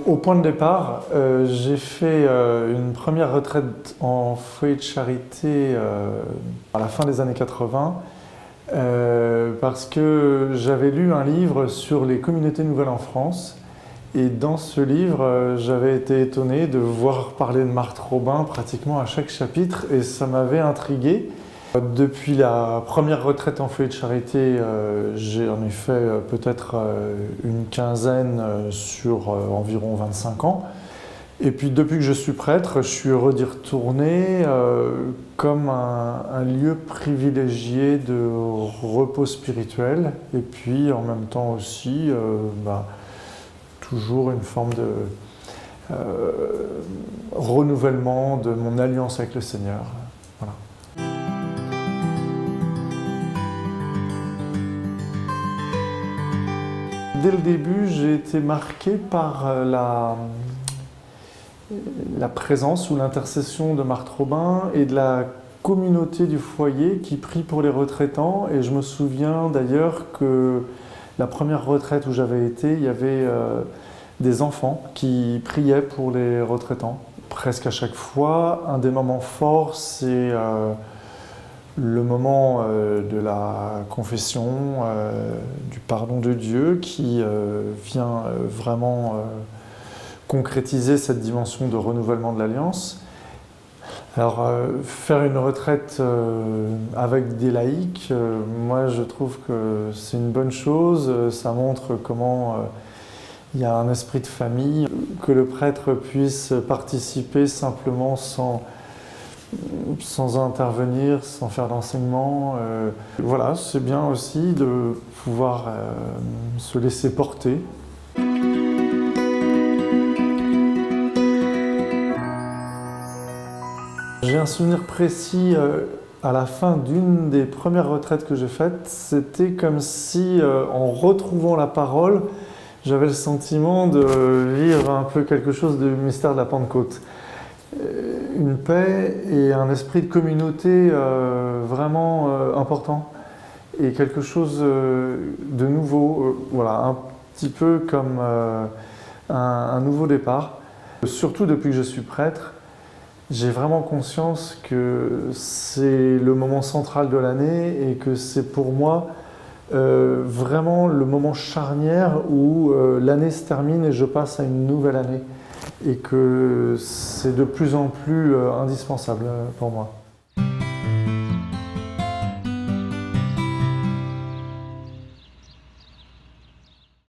Au point de départ, j'ai fait une première retraite en foyer de charité à la fin des années 80 parce que j'avais lu un livre sur les communautés nouvelles en France. Et dans ce livre, j'avais été étonné de voir parler de Marthe Robin pratiquement à chaque chapitre et ça m'avait intrigué. Depuis la première retraite en foyer de charité, j'en ai fait peut-être une quinzaine sur environ 25 ans. Et puis depuis que je suis prêtre, je suis heureux d'y retourner comme un lieu privilégié de repos spirituel et puis en même temps aussi toujours une forme de renouvellement de mon alliance avec le Seigneur. Voilà. Dès le début, j'ai été marqué par la présence ou l'intercession de Marthe Robin et de la communauté du foyer qui prie pour les retraitants. Et je me souviens d'ailleurs que la première retraite où j'avais été, il y avait des enfants qui priaient pour les retraitants. Presque à chaque fois, un des moments forts, c'est le moment de la confession, du pardon de Dieu qui vient vraiment concrétiser cette dimension de renouvellement de l'Alliance. Alors, faire une retraite avec des laïcs, moi je trouve que c'est une bonne chose. Ça montre comment il y a un esprit de famille, que le prêtre puisse participer simplement sans intervenir, sans faire d'enseignement. Voilà, c'est bien aussi de pouvoir se laisser porter. J'ai un souvenir précis à la fin d'une des premières retraites que j'ai faites. C'était comme si, en retrouvant la parole, j'avais le sentiment de vivre un peu quelque chose du mystère de la Pentecôte. Une paix et un esprit de communauté vraiment important et quelque chose de nouveau, voilà, un petit peu comme un nouveau départ. Surtout depuis que je suis prêtre, j'ai vraiment conscience que c'est le moment central de l'année et que c'est pour moi vraiment le moment charnière où l'année se termine et je passe à une nouvelle année et que c'est de plus en plus indispensable pour moi.